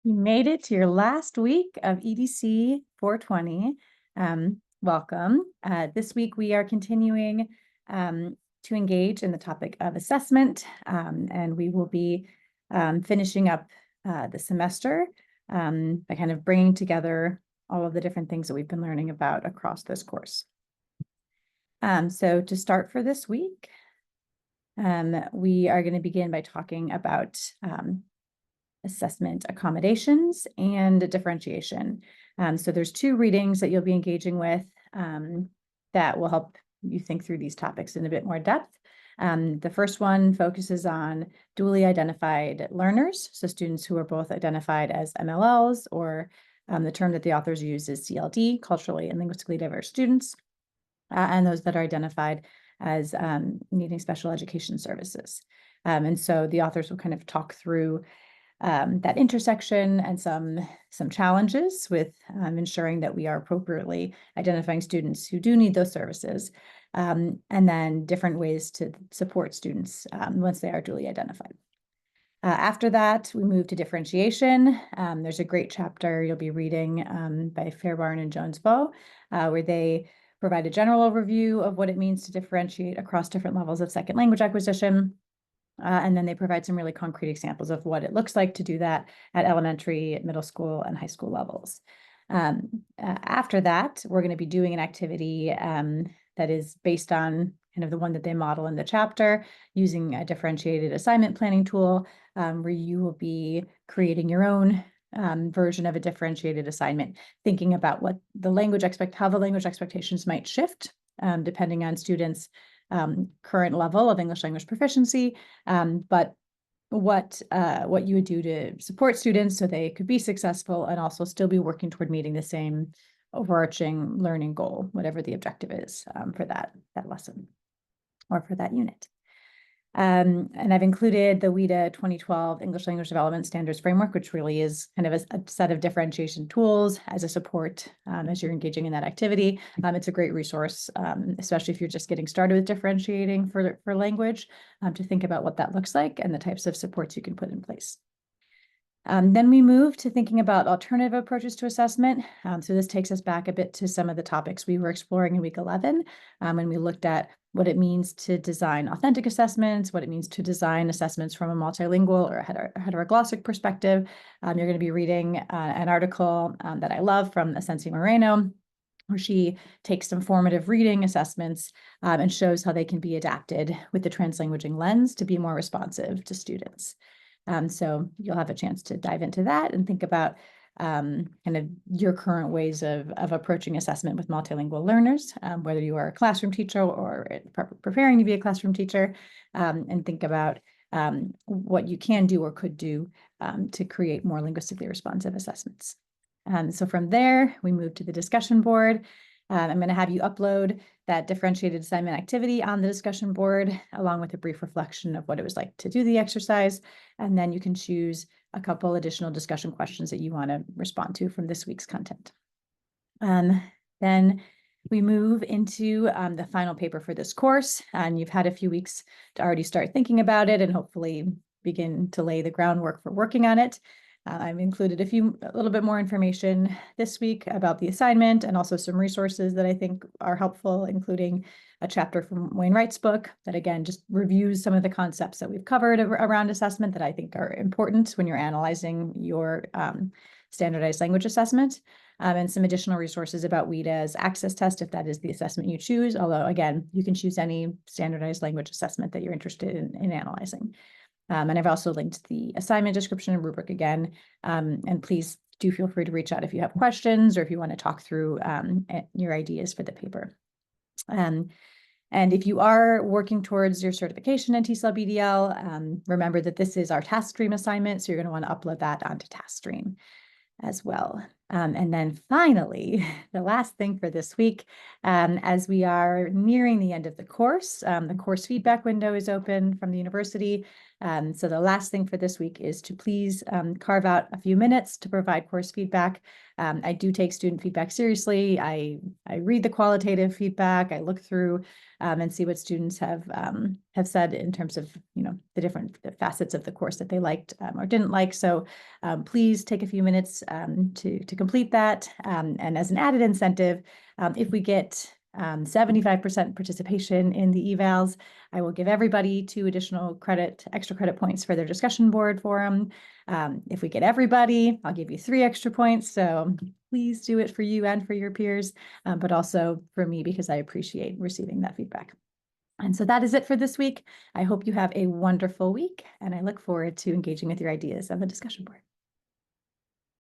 You made it to your last week of EDC 420. Welcome. This week we are continuing to engage in the topic of assessment, and we will be finishing up the semester by kind of bringing together all of the different things that we've been learning about across this course. So to start for this week, we are going to begin by talking about assessment accommodations and differentiation. So there's two readings that you'll be engaging with that will help you think through these topics in a bit more depth. The first one focuses on dually identified learners, so students who are both identified as MLLs, or the term that the authors use is CLD, culturally and linguistically diverse students, and those that are identified as needing special education services. And so the authors will kind of talk through that intersection and some challenges with ensuring that we are appropriately identifying students who do need those services, and then different ways to support students once they are duly identified. After that, we move to differentiation. There's a great chapter you'll be reading by Fairbairn and Jones-Bowe, where they provide a general overview of what it means to differentiate across different levels of second language acquisition. And then they provide some really concrete examples of what it looks like to do that at elementary, middle school, and high school levels. After that, we're going to be doing an activity that is based on kind of the one that they model in the chapter, using a differentiated assignment planning tool, where you will be creating your own version of a differentiated assignment, thinking about what the how the language expectations might shift depending on students' current level of English language proficiency, but what you would do to support students so they could be successful and also still be working toward meeting the same overarching learning goal, whatever the objective is for that lesson or for that unit. And I've included the WIDA 2012 English Language Development Standards Framework, which really is kind of a set of differentiation tools as a support as you're engaging in that activity. It's a great resource, especially if you're just getting started with differentiating for language, to think about what that looks like and the types of supports you can put in place. Then we move to thinking about alternative approaches to assessment. So this takes us back a bit to some of the topics we were exploring in week 11, when we looked at what it means to design authentic assessments, what it means to design assessments from a multilingual or a heteroglossic perspective. You're going to be reading an article that I love from Asensi Moreno, where she takes some formative reading assessments and shows how they can be adapted with the translanguaging lens to be more responsive to students. So you'll have a chance to dive into that and think about kind of your current ways of approaching assessment with multilingual learners, whether you are a classroom teacher or preparing to be a classroom teacher, and think about what you can do or could do to create more linguistically responsive assessments. So from there, we move to the discussion board. I'm going to have you upload that differentiated assignment activity on the discussion board, along with a brief reflection of what it was like to do the exercise. And then you can choose a couple additional discussion questions that you want to respond to from this week's content. Then we move into the final paper for this course, and you've had a few weeks to already start thinking about it and hopefully begin to lay the groundwork for working on it. I've included a little bit more information this week about the assignment and also some resources that I think are helpful, including a chapter from Wainwright's book that, again, just reviews some of the concepts that we've covered around assessment that I think are important when you're analyzing your standardized language assessment, and some additional resources about WIDA's access test, if that is the assessment you choose, although, again, you can choose any standardized language assessment that you're interested in analyzing. And I've also linked the assignment description and rubric again. And please do feel free to reach out if you have questions or if you want to talk through your ideas for the paper. And if you are working towards your certification in TESOL BDL, remember that this is our task stream assignment, so you're going to want to upload that onto task stream as well. And then finally, the last thing for this week, as we are nearing the end of the course feedback window is open from the university. So the last thing for this week is to please carve out a few minutes to provide course feedback. I do take student feedback seriously. I read the qualitative feedback. I look through and see what students have said in terms of, the different facets of the course that they liked or didn't like. So please take a few minutes to complete that. And as an added incentive, if we get 75% participation in the evals, I will give everybody 2 additional extra credit points for their discussion board forum. If we get everybody, I'll give you 3 extra points. So please do it for you and for your peers, but also for me, because I appreciate receiving that feedback. And so that is it for this week. I hope you have a wonderful week, and I look forward to engaging with your ideas on the discussion board.